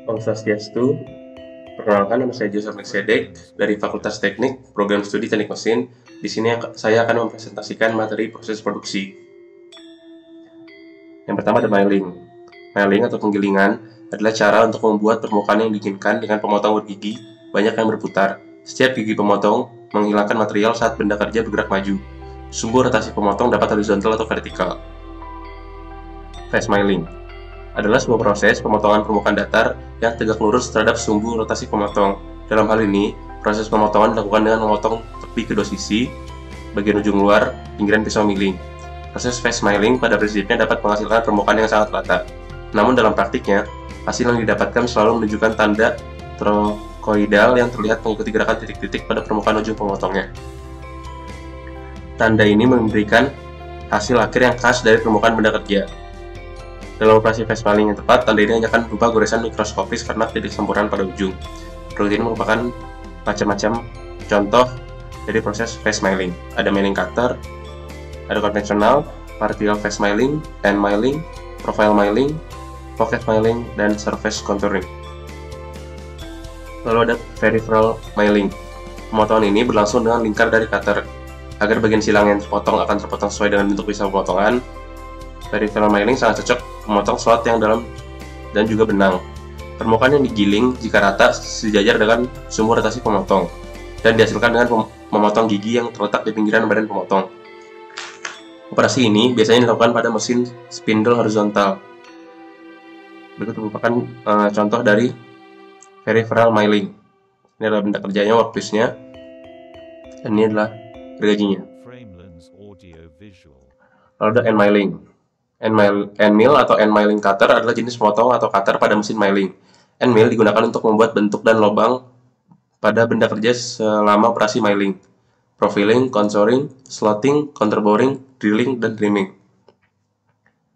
Om Swastiastu, perkenalkan nama saya Joseph Melkisedek dari Fakultas Teknik, Program Studi Teknik Mesin. Di sini saya akan mempresentasikan materi proses produksi. Yang pertama ada milling. Milling atau penggilingan adalah cara untuk membuat permukaan yang diinginkan dengan pemotong bergigi banyak yang berputar. Setiap gigi pemotong menghilangkan material saat benda kerja bergerak maju. Sumbu rotasi pemotong dapat horizontal atau vertikal. Face milling adalah sebuah proses pemotongan permukaan datar yang tegak lurus terhadap sumbu rotasi pemotong. Dalam hal ini, proses pemotongan dilakukan dengan memotong tepi kedua sisi, bagian ujung luar, pinggiran pisau milling. Proses face milling pada prinsipnya dapat menghasilkan permukaan yang sangat rata. Namun dalam praktiknya, hasil yang didapatkan selalu menunjukkan tanda trokoidal yang terlihat mengikuti gerakan titik-titik pada permukaan ujung pemotongnya. Tanda ini memberikan hasil akhir yang khas dari permukaan benda kerja. Dalam operasi face milling yang tepat, tanda ini hanya akan berupa goresan mikroskopis karena tidak sempurna pada ujung. Produk ini merupakan macam-macam contoh dari proses face milling. Ada milling cutter, ada konvensional, partial face milling, end milling, profile milling, pocket milling, dan surface contouring. Lalu ada peripheral milling. Pemotongan ini berlangsung dengan lingkar dari cutter. Agar bagian silang yang terpotong akan terpotong sesuai dengan bentuk pisau pemotongan, peripheral milling sangat cocok memotong slot yang dalam dan juga benang. Permukaan yang digiling jika rata sejajar dengan sumbu rotasi pemotong dan dihasilkan dengan memotong gigi yang terletak di pinggiran badan pemotong. Operasi ini biasanya dilakukan pada mesin spindle horizontal. Berikut merupakan contoh dari peripheral milling. Ini adalah benda kerjanya, workpiece-nya, dan ini adalah gergajinya. Lalu ada end milling. End mill atau end milling cutter adalah jenis pemotong atau cutter pada mesin milling. End mill digunakan untuk membuat bentuk dan lubang pada benda kerja selama operasi milling, profiling, contouring, slotting, counterboring, drilling, dan trimming.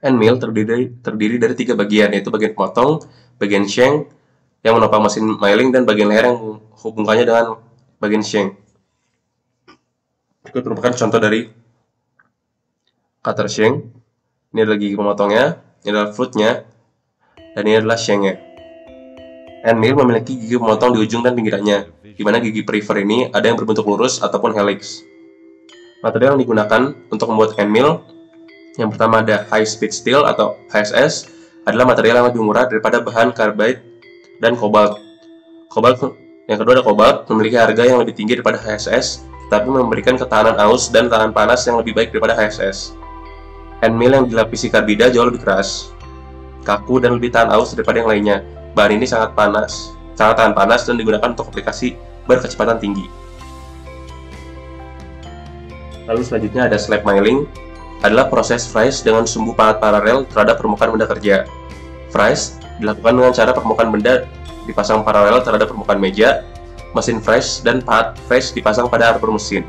End mill terdiri dari 3 bagian, yaitu bagian pemotong, bagian shank yang menopang mesin milling, dan bagian leher yang menghubungkannya dengan bagian shank. Berikut merupakan contoh dari cutter shank. Ini adalah gigi pemotongnya, ini adalah footnya, dan ini adalah shanknya. End mill memiliki gigi pemotong di ujung dan pinggirannya, di mana gigi perifer ini ada yang berbentuk lurus ataupun helix. Material yang digunakan untuk membuat end mill, yang pertama ada high speed steel atau HSS, adalah material yang lebih murah daripada bahan carbide dan cobalt. Yang kedua ada cobalt, memiliki harga yang lebih tinggi daripada HSS, tetapi memberikan ketahanan aus dan tahan panas yang lebih baik daripada HSS. End mill yang dilapisi karbida jauh lebih keras, kaku, dan lebih tahan aus daripada yang lainnya. Bahan ini sangat tahan panas dan digunakan untuk aplikasi berkecepatan tinggi. Lalu selanjutnya ada slab milling, adalah proses fries dengan sumbu pahat paralel terhadap permukaan benda kerja. Fries dilakukan dengan cara permukaan benda dipasang paralel terhadap permukaan meja, mesin fries, dan pahat fries dipasang pada arbor mesin.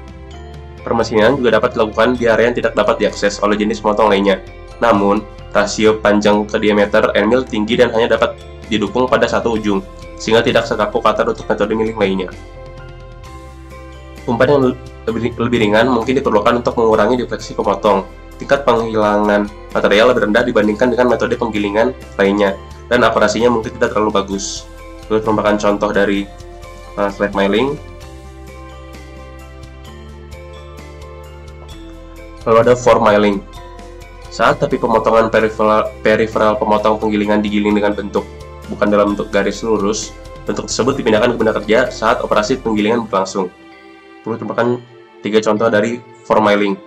Permesinan juga dapat dilakukan di area yang tidak dapat diakses oleh jenis pemotong lainnya. Namun, rasio panjang ke diameter end mill tinggi dan hanya dapat didukung pada satu ujung, sehingga tidak sekaku cutter untuk metode milling lainnya. Umpan yang lebih ringan mungkin diperlukan untuk mengurangi defleksi pemotong. Tingkat penghilangan material lebih rendah dibandingkan dengan metode penggilingan lainnya, dan akurasinya mungkin tidak terlalu bagus. Ini merupakan contoh dari slab milling. Lalu ada form milling. Saat tepi pemotongan peripheral pemotong penggilingan digiling dengan bentuk bukan dalam bentuk garis lurus, bentuk tersebut dipindahkan ke benda kerja saat operasi penggilingan berlangsung. Perlu merupakan 3 contoh dari form milling.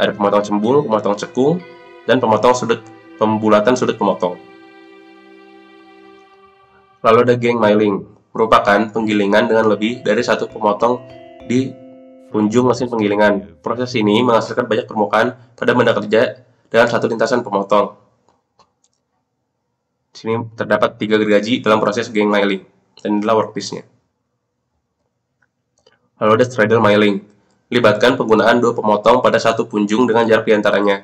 Ada pemotong cembung, pemotong cekung, dan pembulatan sudut pemotong. Lalu ada gang milling, merupakan penggilingan dengan lebih dari satu pemotong di punjung mesin penggilingan. Proses ini menghasilkan banyak permukaan pada benda kerja dengan satu lintasan pemotong. Di sini terdapat 3 gergaji dalam proses gang milling, dan inilah workpiece-nya. Lalu ada straddle milling, melibatkan penggunaan 2 pemotong pada satu punjung dengan jarak di antaranya.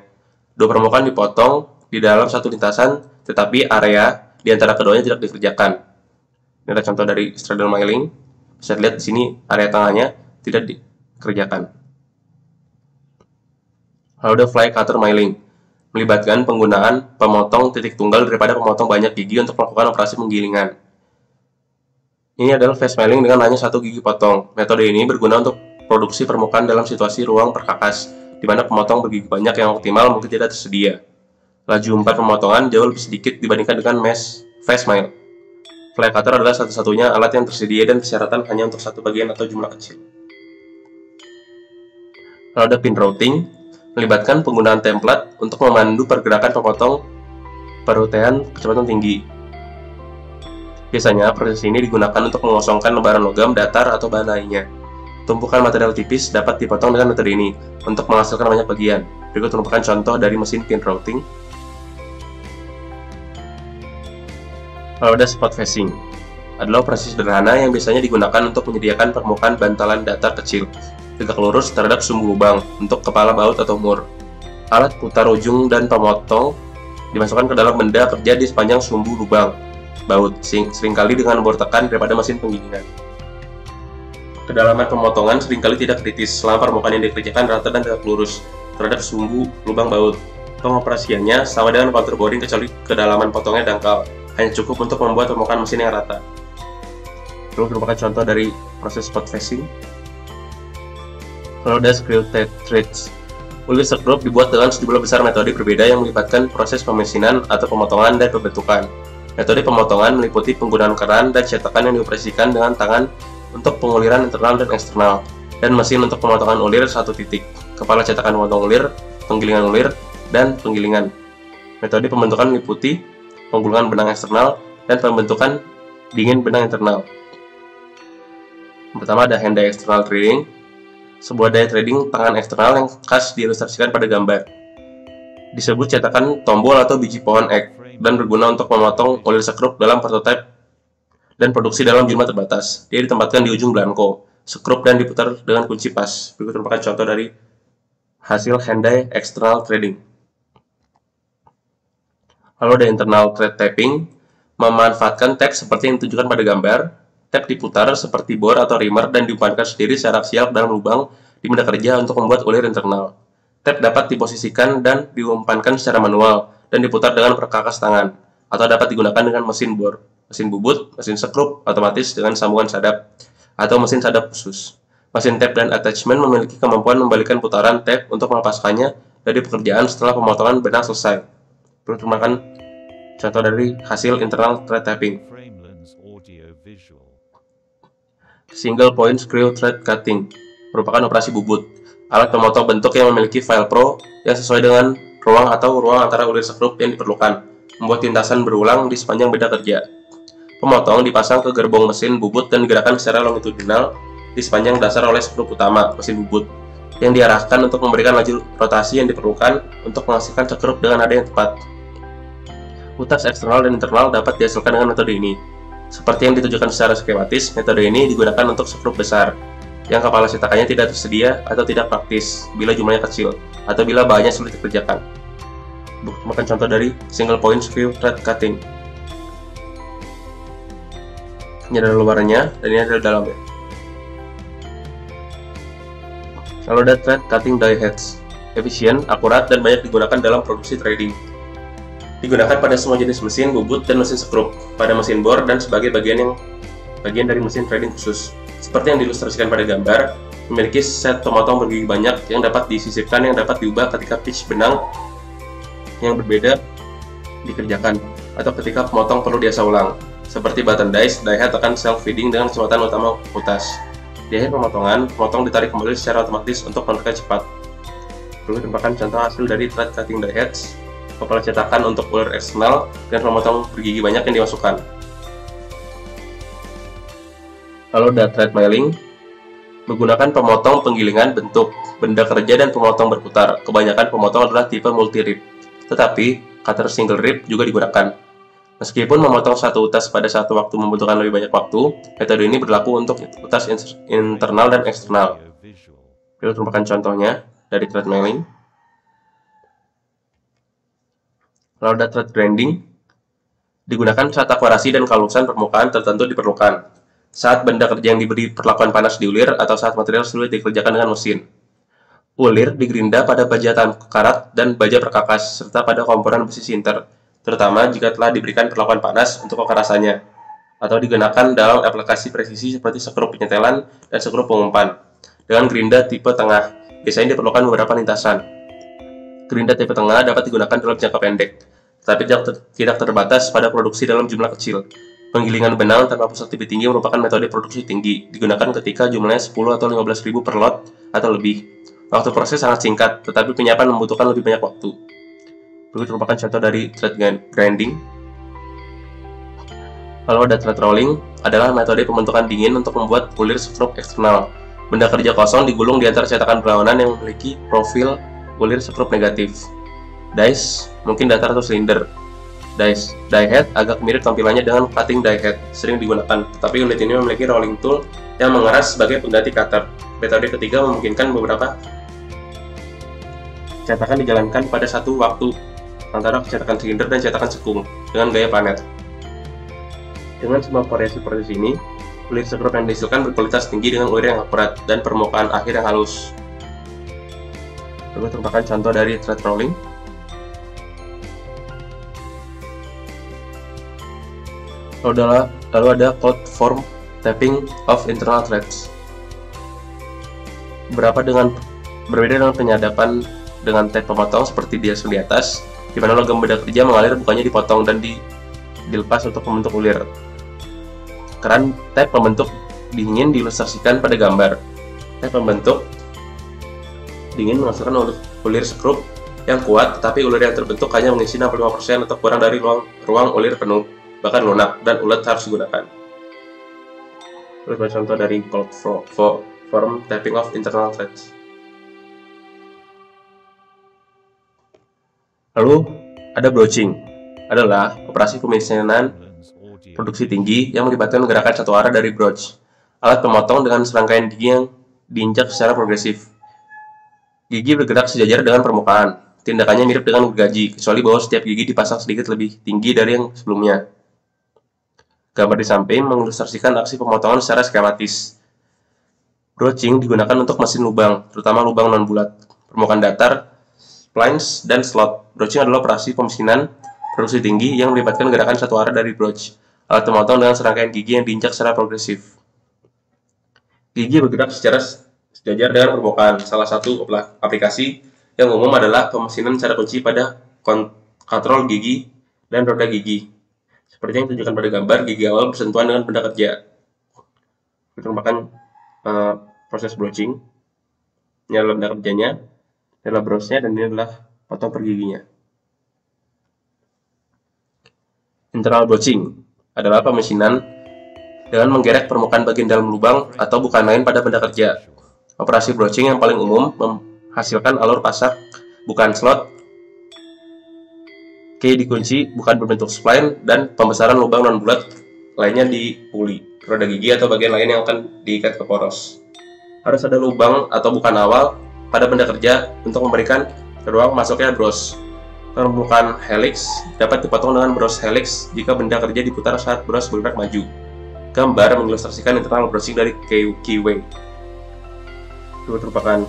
2 permukaan dipotong di dalam satu lintasan, tetapi area di antara keduanya tidak dikerjakan. Ini adalah contoh dari straddle milling. Bisa dilihat di sini area tengahnya tidak dikerjakan. Lalu ada fly cutter milling, melibatkan penggunaan pemotong titik tunggal daripada pemotong banyak gigi untuk melakukan operasi penggilingan. Ini adalah face milling dengan hanya satu gigi potong. Metode ini berguna untuk produksi permukaan dalam situasi ruang perkakas, di mana pemotong bergigi banyak yang optimal mungkin tidak tersedia. Laju 4 pemotongan jauh lebih sedikit dibandingkan dengan face mill. Fly cutter adalah satu-satunya alat yang tersedia dan persyaratan hanya untuk satu bagian atau jumlah kecil. Lalu ada pin routing, melibatkan penggunaan template untuk memandu pergerakan pemotong perutihan kecepatan tinggi. Biasanya proses ini digunakan untuk mengosongkan lembaran logam, datar, atau bahan lainnya. Tumpukan material tipis dapat dipotong dengan metode ini untuk menghasilkan banyak bagian. Berikut merupakan contoh dari mesin pin routing. Lalu ada spot facing, adalah operasi sederhana yang biasanya digunakan untuk menyediakan permukaan bantalan datar kecil, tegak lurus terhadap sumbu lubang untuk kepala baut atau mur. Alat putar ujung dan pemotong dimasukkan ke dalam benda kerja di sepanjang sumbu lubang baut, seringkali dengan bor tekan daripada mesin penggilingan. Kedalaman pemotongan seringkali tidak kritis selama permukaan yang dikerjakan rata dan tegak lurus terhadap sumbu lubang baut. Pengoperasiannya sama dengan counter boring kecuali kedalaman potongnya dangkal, hanya cukup untuk membuat permukaan mesin yang rata. Ini merupakan contoh dari proses spot facing. Lalu ada screw threads. Ulir skrup dibuat dengan sejumlah besar metode berbeda yang melibatkan proses pemesinan atau pemotongan dan pembentukan. Metode pemotongan meliputi penggunaan keran dan cetakan yang dioperasikan dengan tangan untuk penguliran internal dan eksternal, dan mesin untuk pemotongan ulir satu titik, kepala cetakan pemotong ulir, penggilingan ulir, dan penggilingan. Metode pembentukan meliputi penggulungan benang eksternal dan pembentukan dingin benang internal. Pertama ada hand die external threading, sebuah die threading tangan eksternal yang khas diilustrasikan pada gambar. Disebut cetakan tombol atau biji pohon ek, dan berguna untuk memotong ulir skrup dalam prototipe dan produksi dalam jumlah terbatas. Dia ditempatkan di ujung blanko skrup dan diputar dengan kunci pas. Berikut merupakan contoh dari hasil hand die external threading. Lalu ada internal thread tapping, memanfaatkan tab seperti yang ditunjukkan pada gambar. Tab diputar seperti bor atau reamer dan diumpankan sendiri secara aksial dalam lubang di benda kerja untuk membuat ulir internal. Tab dapat diposisikan dan diumpankan secara manual dan diputar dengan perkakas tangan, atau dapat digunakan dengan mesin bor, mesin bubut, mesin skrup otomatis dengan sambungan sadap, atau mesin sadap khusus. Mesin tab dan attachment memiliki kemampuan membalikan putaran tab untuk melepaskannya dari pekerjaan setelah pemotongan benang selesai. Berikut merupakan contoh dari hasil internal thread tapping. Single point screw thread cutting merupakan operasi bubut, alat pemotong bentuk yang memiliki file pro yang sesuai dengan ruang atau ruang antara ulir skrup yang diperlukan, membuat lintasan berulang di sepanjang benda kerja. Pemotong dipasang ke gerbong mesin bubut dan digerakkan secara longitudinal di sepanjang dasar oleh skrup utama mesin bubut, yang diarahkan untuk memberikan laju rotasi yang diperlukan untuk menghasilkan skrup dengan nada yang tepat. Utas eksternal dan internal dapat dihasilkan dengan metode ini. Seperti yang ditunjukkan secara skematis, metode ini digunakan untuk skrup besar, yang kepala cetakannya tidak tersedia atau tidak praktis bila jumlahnya kecil, atau bila bahannya sulit dikerjakan. Bukan contoh dari single point screw thread cutting. Ini adalah luarnya, dan ini adalah dalamnya. Lalu ada thread cutting die heads, efisien, akurat, dan banyak digunakan dalam produksi threading. Digunakan pada semua jenis mesin bubut dan mesin skrup, pada mesin bor dan sebagai bagian dari mesin threading khusus. Seperti yang diilustrasikan pada gambar, memiliki set pemotong bergigi banyak yang dapat disisipkan yang dapat diubah ketika pitch benang yang berbeda dikerjakan, atau ketika pemotong perlu diasah ulang. Seperti button dies, die head akan self-feeding dengan kecepatan utama utas. Di akhir pemotongan, pemotong ditarik kembali secara otomatis untuk menekan cepat. Berikut merupakan contoh hasil dari thread cutting die heads, kepala cetakan untuk ulir eksternal, dan pemotong bergigi banyak yang dimasukkan. Lalu ada thread milling, menggunakan pemotong penggilingan bentuk, benda kerja, dan pemotong berputar. Kebanyakan pemotong adalah tipe multi-rib, tetapi cutter single rib juga digunakan. Meskipun memotong satu utas pada satu waktu membutuhkan lebih banyak waktu, metode ini berlaku untuk utas internal dan eksternal. Ini merupakan contohnya dari thread milling. Lalu ada thread grinding, digunakan saat akurasi dan kehalusan permukaan tertentu diperlukan, saat benda kerja yang diberi perlakuan panas di ulir, atau saat material sulit dikerjakan dengan mesin. Ulir digerinda pada baja tahan karat dan baja perkakas, serta pada komponen besi sinter, terutama jika telah diberikan perlakuan panas untuk kekerasannya, atau digunakan dalam aplikasi presisi seperti skrup penyetelan dan skrup pengumpan. Dengan gerinda tipe tengah, biasanya diperlukan beberapa lintasan. Gerinda tipe tengah dapat digunakan dalam jangka pendek, tetapi tidak terbatas pada produksi dalam jumlah kecil. Penggilingan benang tanpa pusat tebih tinggi merupakan metode produksi tinggi, digunakan ketika jumlahnya 10 atau 15.000 per lot atau lebih. Waktu proses sangat singkat, tetapi penyiapan membutuhkan lebih banyak waktu. Berikut merupakan contoh dari thread grinding. Lalu ada thread rolling, adalah metode pembentukan dingin untuk membuat ulir skrup eksternal. Benda kerja kosong digulung di antara cetakan berlawanan yang memiliki profil ulir skrup negatif. Dies, mungkin datar atau silinder. Die head agak mirip tampilannya dengan cutting die head, sering digunakan, tetapi unit ini memiliki rolling tool yang mengeras sebagai pengganti cutter. Metode ketiga memungkinkan beberapa cetakan dijalankan pada satu waktu antara cetakan silinder dan cetakan sekung dengan gaya planet. Dengan semua variasi proses ini, ulir skrup yang dihasilkan berkualitas tinggi dengan ulir yang akurat dan permukaan akhir yang halus. Berikut merupakan contoh dari thread rolling. Lalu ada cold form tapping of internal threads. Berbeda dengan penyadapan dengan tape pemotong seperti di atas, di mana logam benda kerja mengalir bukannya dipotong dan dilepas untuk membentuk ulir. Keran tape pembentuk dingin diilustrasikan pada gambar. Tape pembentuk dingin menghasilkan ulir skrup yang kuat, tetapi ulir yang terbentuk hanya mengisi 65% atau kurang dari ruang ulir penuh, bahkan lunak, dan ulet harus digunakan. Terus contoh dari cold form tapping of internal threads. Lalu ada broaching, adalah operasi pemesinan produksi tinggi yang melibatkan gerakan satu arah dari broach, alat pemotong dengan serangkaian gigi yang diinjak secara progresif. Gigi bergerak sejajar dengan permukaan. Tindakannya mirip dengan gergaji, kecuali bahwa setiap gigi dipasang sedikit lebih tinggi dari yang sebelumnya. Gambar di samping mengilustrasikan aksi pemotongan secara skematis. Broaching digunakan untuk mesin lubang, terutama lubang non-bulat, permukaan datar, splines, dan slot. Broaching adalah operasi pemesinan produksi tinggi yang melibatkan gerakan satu arah dari broach, alat pemotong dengan serangkaian gigi yang diinjak secara progresif. Gigi bergerak secara sejajar dengan permukaan. Salah satu aplikasi yang umum adalah pemesinan secara kunci pada kontrol gigi dan roda gigi. Seperti yang ditunjukkan pada gambar, gigi awal bersentuhan dengan benda kerja. Itu merupakan proses broaching. Ini adalah benda kerjanya, ini adalah broachnya, dan ini adalah potong per giginya. Internal broaching adalah pemesinan dengan menggerek permukaan bagian dalam lubang atau bukan lain pada benda kerja. Operasi broaching yang paling umum menghasilkan alur pasak bukan slot, key dikunci bukan berbentuk spline, dan pembesaran lubang non-bulat lainnya di puli, roda gigi, atau bagian lain yang akan diikat ke poros. Harus ada lubang atau bukan awal pada benda kerja untuk memberikan ruang masuknya bros. Permukaan helix dapat dipotong dengan bros helix jika benda kerja diputar saat bros bergerak maju. Gambar mengilustrasikan internal broaching dari keyway. Itu merupakan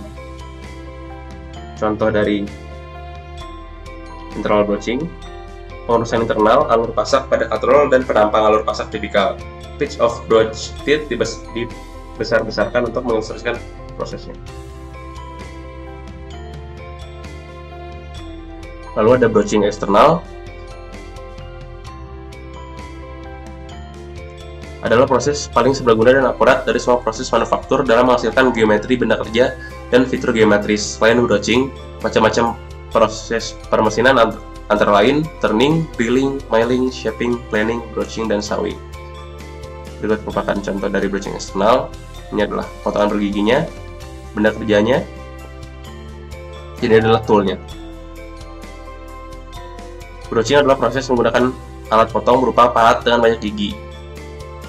contoh dari internal broaching. Pengurusan internal alur pasak pada katrol dan penampang alur pasak tipikal. Pitch of broach teeth dibesar-besarkan untuk mengilustrasikan prosesnya. Lalu ada broaching eksternal, adalah proses paling serbaguna dan akurat dari semua proses manufaktur dalam menghasilkan geometri benda kerja dan fitur geometris. Selain broaching, macam-macam proses permesinan antara lain turning, drilling, milling, shaping, planing, broaching, dan sawing. Berikut merupakan contoh dari broaching eksternal. Ini adalah potongan per giginya, benda kerjanya, ini adalah toolnya. Broaching adalah proses menggunakan alat potong berupa pahat dengan banyak gigi.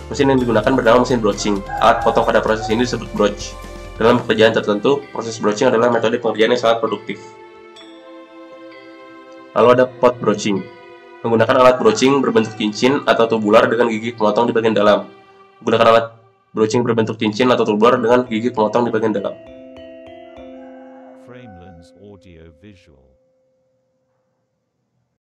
Mesin yang digunakan bernama mesin broaching. Alat potong pada proses ini disebut broach. Dalam pekerjaan tertentu, proses broaching adalah metode pengerjaan yang sangat produktif. Lalu ada pot broaching. Menggunakan alat broaching berbentuk cincin atau tubular dengan gigi pemotong di bagian dalam. Menggunakan alat broaching berbentuk cincin atau tubular dengan gigi pemotong di bagian dalam. visual.